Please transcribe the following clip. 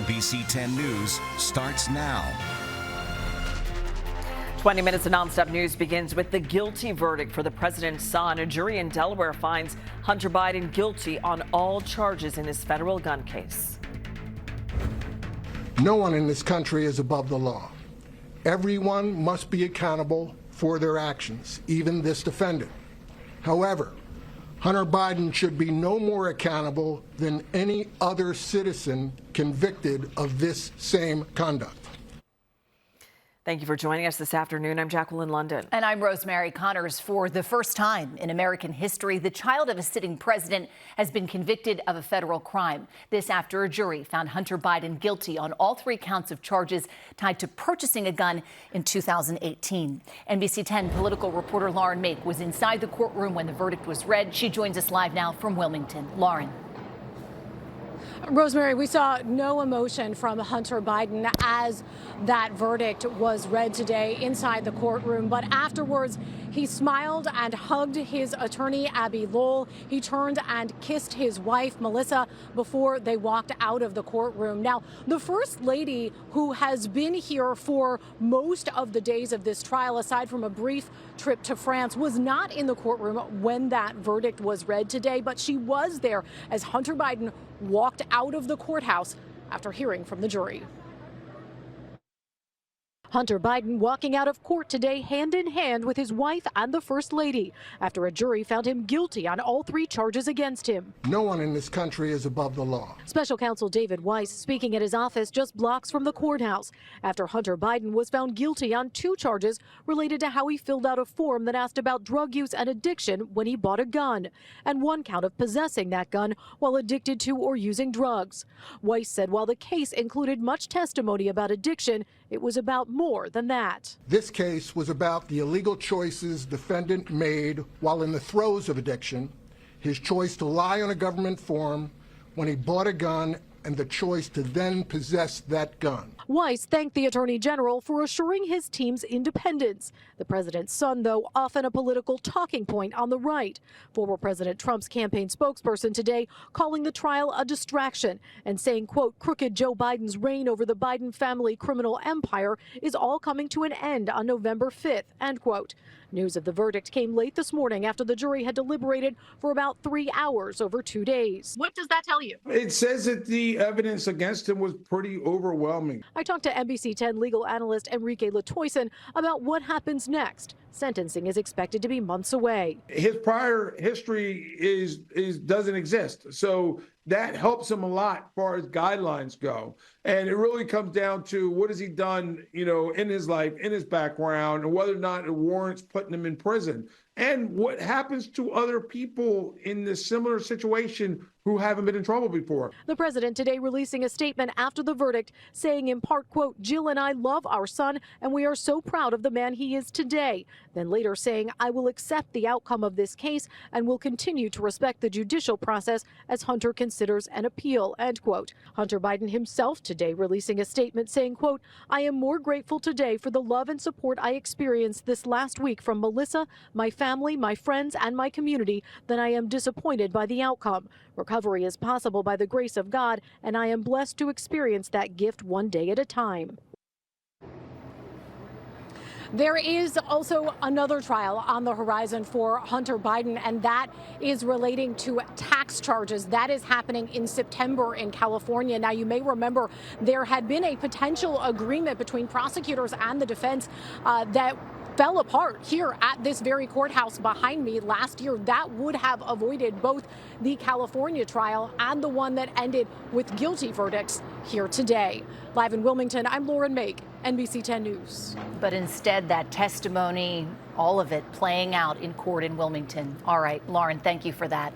NBC10 News starts now. 20 minutes of nonstop news begins with the guilty verdict for the president's son. A jury in Delaware finds Hunter Biden guilty on all charges in his federal gun case. No one in this country is above the law. Everyone must be accountable for their actions, even this defendant. However, Hunter Biden should be no more accountable than any other citizen convicted of this same conduct. Thank you for joining us this afternoon. I'm Jacqueline London. And I'm Rosemary Connors. For the first time in American history, the child of a sitting president has been convicted of a federal crime. This after a jury found Hunter Biden guilty on all 3 counts of charges tied to purchasing a gun in 2018. NBC 10 political reporter Lauren Make was inside the courtroom when the verdict was read. She joins us live now from Wilmington. Lauren. Rosemary, we saw no emotion from Hunter Biden as that verdict was read today inside the courtroom. But afterwards, he smiled and hugged his attorney, Abby Lowell. He turned and kissed his wife, Melissa, before they walked out of the courtroom. Now, the First Lady, who has been here for most of the days of this trial, aside from a brief trip to France, was not in the courtroom when that verdict was read today. But she was there as Hunter Biden walked out of the courthouse after hearing from the jury. Hunter Biden walking out of court today hand in hand with his wife and the First Lady after a jury found him guilty on all 3 charges against him. No one in this country is above the law. Special counsel David Weiss speaking at his office just blocks from the courthouse after Hunter Biden was found guilty on 2 charges related to how he filled out a form that asked about drug use and addiction when he bought a gun, and 1 count of possessing that gun while addicted to or using drugs. Weiss said while the case included much testimony about addiction, it was about more than that. This case was about the illegal choices defendant made while in the throes of addiction, his choice to lie on a government form when he bought a gun, and the choice to then possess that gun. Weiss thanked the Attorney General for assuring his team's independence. The president's son, though, often a political talking point on the right. Former President Trump's campaign spokesperson today calling the trial a distraction and saying, quote, crooked Joe Biden's reign over the Biden family criminal empire is all coming to an end on November 5th, end quote. News of the verdict came late this morning after the jury had deliberated for about 3 hours over 2 days. What does that tell you? It says that the evidence against him was pretty overwhelming. I talked to NBC 10 legal analyst Enrique Latoison about what happens next. Sentencing is expected to be months away. His prior history doesn't exist, so that helps him a lot as far as guidelines go. And it really comes down to what has he done, in his life, in his background, and whether or not it warrants putting him in prison. And what happens to other people in this similar situation who haven't been in trouble before. The president today releasing a statement after the verdict saying in part, quote, Jill and I love our son and we are so proud of the man he is today. Then later saying, I will accept the outcome of this case and will continue to respect the judicial process as Hunter considers an appeal, end quote. Hunter Biden himself today releasing a statement saying, quote, I am more grateful today for the love and support I experienced this last week from Melissa, my family, my friends, and my community than I am disappointed by the outcome. Recovery is possible by the grace of God, and I am blessed to experience that gift one day at a time. There is also another trial on the horizon for Hunter Biden, and that is relating to tax charges. That is happening in September in California. Now, you may remember there had been a potential agreement between prosecutors and the defense that fell apart here at this very courthouse behind me last year. That would have avoided both the California trial and the one that ended with guilty verdicts here today. Live in Wilmington, I'm Lauren Make, NBC 10 News. But instead, that testimony, all of it playing out in court in Wilmington. All right, Lauren, thank you for that.